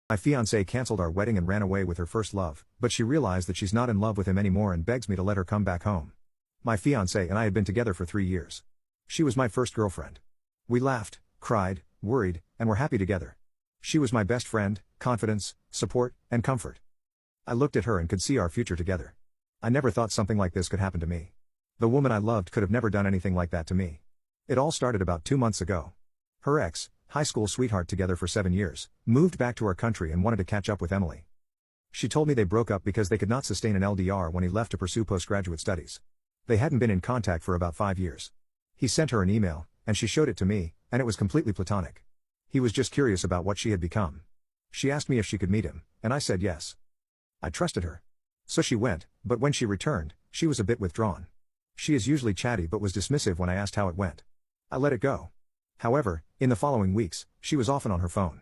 My fiancée canceled our wedding and ran away with her first love, but she realized that she's not in love with him anymore and begs me to let her come back home. My fiancée and I had been together for 3 years. She was my first girlfriend. We laughed, cried, worried, and were happy together. She was my best friend, confidence, support, and comfort. I looked at her and could see our future together. I never thought something like this could happen to me. The woman I loved could have never done anything like that to me. It all started about 2 months ago. Her ex, high school sweetheart together for 7 years, moved back to our country and wanted to catch up with Emily. She told me they broke up because they could not sustain an LDR when he left to pursue postgraduate studies. They hadn't been in contact for about 5 years. He sent her an email, and she showed it to me, and it was completely platonic. He was just curious about what she had become. She asked me if she could meet him, and I said yes. I trusted her. So she went, but when she returned, she was a bit withdrawn. She is usually chatty but was dismissive when I asked how it went. I let it go. However, in the following weeks, she was often on her phone.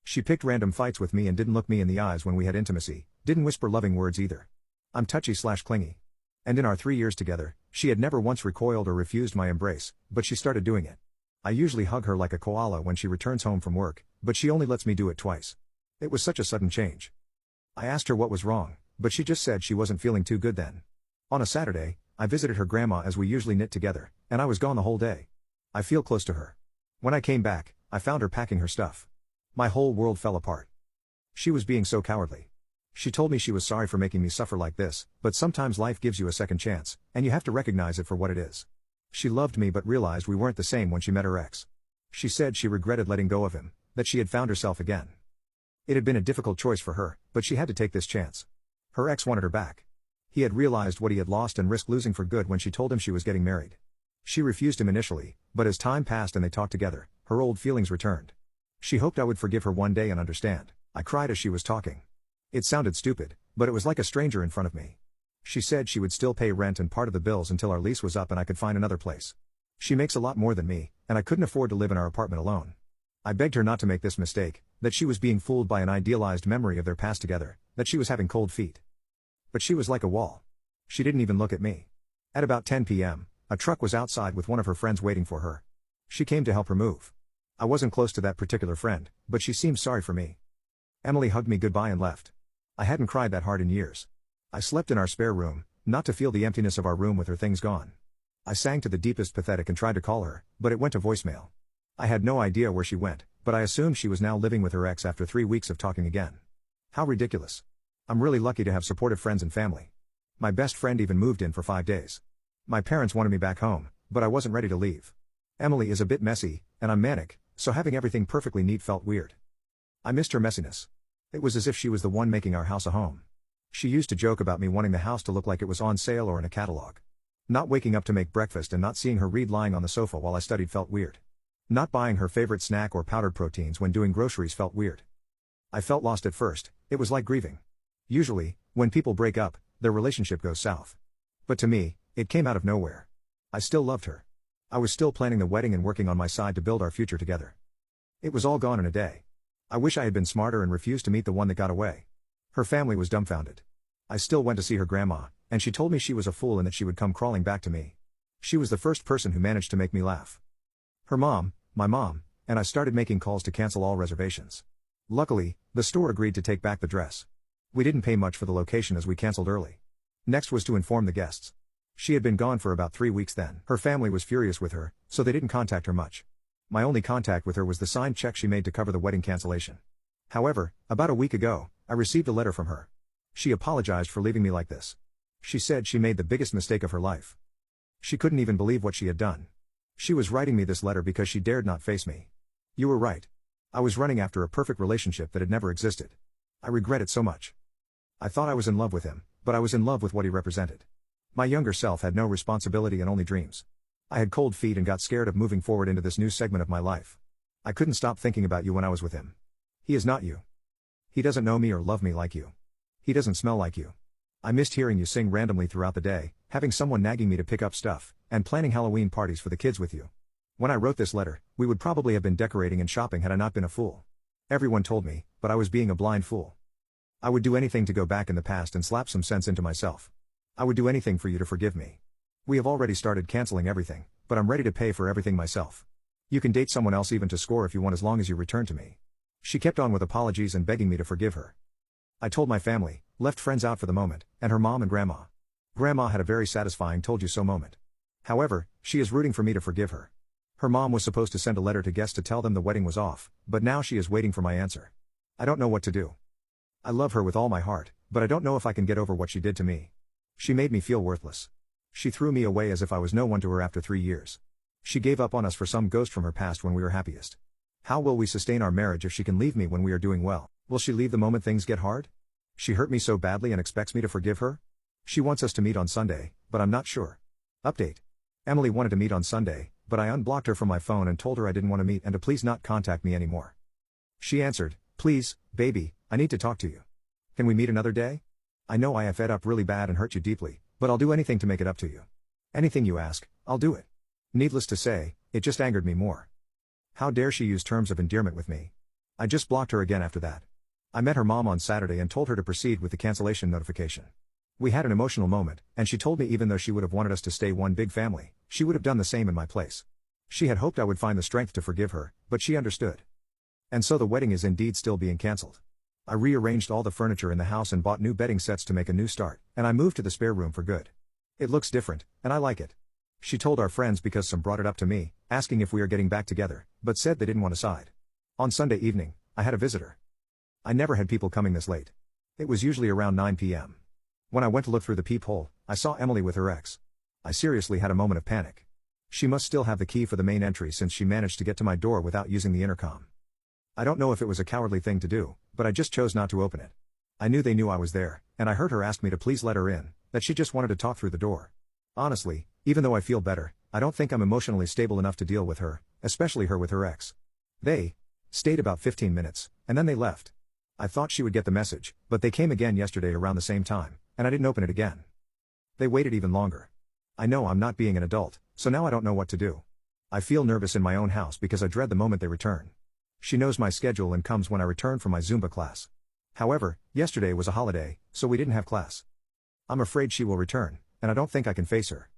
She picked random fights with me and didn't look me in the eyes when we had intimacy, didn't whisper loving words either. I'm touchy/clingy. And in our 3 years together, she had never once recoiled or refused my embrace, but she started doing it. I usually hug her like a koala when she returns home from work, but she only lets me do it twice. It was such a sudden change. I asked her what was wrong, but she just said she wasn't feeling too good then. On a Saturday, I visited her grandma as we usually knit together, and I was gone the whole day. I feel close to her. When I came back, I found her packing her stuff. My whole world fell apart. She was being so cowardly. She told me she was sorry for making me suffer like this, but sometimes life gives you a second chance, and you have to recognize it for what it is. She loved me but realized we weren't the same when she met her ex. She said she regretted letting go of him, that she had found herself again. It had been a difficult choice for her, but she had to take this chance. Her ex wanted her back. He had realized what he had lost and risked losing for good when she told him she was getting married. She refused him initially, but as time passed and they talked together, her old feelings returned. She hoped I would forgive her one day and understand. I cried as she was talking. It sounded stupid, but it was like a stranger in front of me. She said she would still pay rent and part of the bills until our lease was up and I could find another place. She makes a lot more than me, and I couldn't afford to live in our apartment alone. I begged her not to make this mistake, that she was being fooled by an idealized memory of their past together, that she was having cold feet. But she was like a wall. She didn't even look at me. At about 10 p.m., a truck was outside with one of her friends waiting for her. She came to help her move. I wasn't close to that particular friend, but she seemed sorry for me. Emily hugged me goodbye and left. I hadn't cried that hard in years. I slept in our spare room, not to feel the emptiness of our room with her things gone. I sang to the deepest pathetic and tried to call her, but it went to voicemail. I had no idea where she went, but I assumed she was now living with her ex after 3 weeks of talking again. How ridiculous. I'm really lucky to have supportive friends and family. My best friend even moved in for 5 days. My parents wanted me back home, but I wasn't ready to leave. Emily is a bit messy, and I'm manic, so having everything perfectly neat felt weird. I missed her messiness. It was as if she was the one making our house a home. She used to joke about me wanting the house to look like it was on sale or in a catalog. Not waking up to make breakfast and not seeing her read lying on the sofa while I studied felt weird. Not buying her favorite snack or powdered proteins when doing groceries felt weird. I felt lost at first. It was like grieving. Usually, when people break up, their relationship goes south. But to me, it came out of nowhere. I still loved her. I was still planning the wedding and working on my side to build our future together. It was all gone in a day. I wish I had been smarter and refused to meet the one that got away. Her family was dumbfounded. I still went to see her grandma, and she told me she was a fool and that she would come crawling back to me. She was the first person who managed to make me laugh. Her mom, my mom, and I started making calls to cancel all reservations. Luckily, the store agreed to take back the dress. We didn't pay much for the location as we canceled early. Next was to inform the guests. She had been gone for about 3 weeks then. Her family was furious with her, so they didn't contact her much. My only contact with her was the signed check she made to cover the wedding cancellation. However, about a week ago, I received a letter from her. She apologized for leaving me like this. She said she made the biggest mistake of her life. She couldn't even believe what she had done. She was writing me this letter because she dared not face me. You were right. I was running after a perfect relationship that had never existed. I regret it so much. I thought I was in love with him, but I was in love with what he represented. My younger self had no responsibility and only dreams. I had cold feet and got scared of moving forward into this new segment of my life. I couldn't stop thinking about you when I was with him. He is not you. He doesn't know me or love me like you. He doesn't smell like you. I missed hearing you sing randomly throughout the day, having someone nagging me to pick up stuff, and planning Halloween parties for the kids with you. When I wrote this letter, we would probably have been decorating and shopping had I not been a fool. Everyone told me, but I was being a blind fool. I would do anything to go back in the past and slap some sense into myself. I would do anything for you to forgive me. We have already started canceling everything, but I'm ready to pay for everything myself. You can date someone else even to score if you want as long as you return to me. She kept on with apologies and begging me to forgive her. I told my family, left friends out for the moment, and her mom and grandma. Grandma had a very satisfying told you so moment. However, she is rooting for me to forgive her. Her mom was supposed to send a letter to guests to tell them the wedding was off, but now she is waiting for my answer. I don't know what to do. I love her with all my heart, but I don't know if I can get over what she did to me. She made me feel worthless. She threw me away as if I was no one to her after 3 years. She gave up on us for some ghost from her past when we were happiest. How will we sustain our marriage if she can leave me when we are doing well? Will she leave the moment things get hard? She hurt me so badly and expects me to forgive her? She wants us to meet on Sunday, but I'm not sure. Update. Emily wanted to meet on Sunday, but I unblocked her from my phone and told her I didn't want to meet and to please not contact me anymore. She answered, "Please, baby, I need to talk to you. Can we meet another day? I know I have fed up really bad and hurt you deeply, but I'll do anything to make it up to you. Anything you ask, I'll do it." Needless to say, it just angered me more. How dare she use terms of endearment with me? I just blocked her again after that. I met her mom on Saturday and told her to proceed with the cancellation notification. We had an emotional moment, and she told me even though she would have wanted us to stay one big family, she would have done the same in my place. She had hoped I would find the strength to forgive her, but she understood. And so the wedding is indeed still being cancelled. I rearranged all the furniture in the house and bought new bedding sets to make a new start, and I moved to the spare room for good. It looks different, and I like it. She told our friends because some brought it up to me, asking if we are getting back together, but said they didn't want to side. On Sunday evening, I had a visitor. I never had people coming this late. It was usually around 9 p.m. When I went to look through the peephole, I saw Emily with her ex. I seriously had a moment of panic. She must still have the key for the main entry since she managed to get to my door without using the intercom. I don't know if it was a cowardly thing to do, but I just chose not to open it. I knew they knew I was there, and I heard her ask me to please let her in, that she just wanted to talk through the door. Honestly, even though I feel better, I don't think I'm emotionally stable enough to deal with her, especially her with her ex. They stayed about 15 minutes, and then they left. I thought she would get the message, but they came again yesterday around the same time, and I didn't open it again. They waited even longer. I know I'm not being an adult, so now I don't know what to do. I feel nervous in my own house because I dread the moment they return. She knows my schedule and comes when I return from my Zumba class. However, yesterday was a holiday, so we didn't have class. I'm afraid she will return, and I don't think I can face her.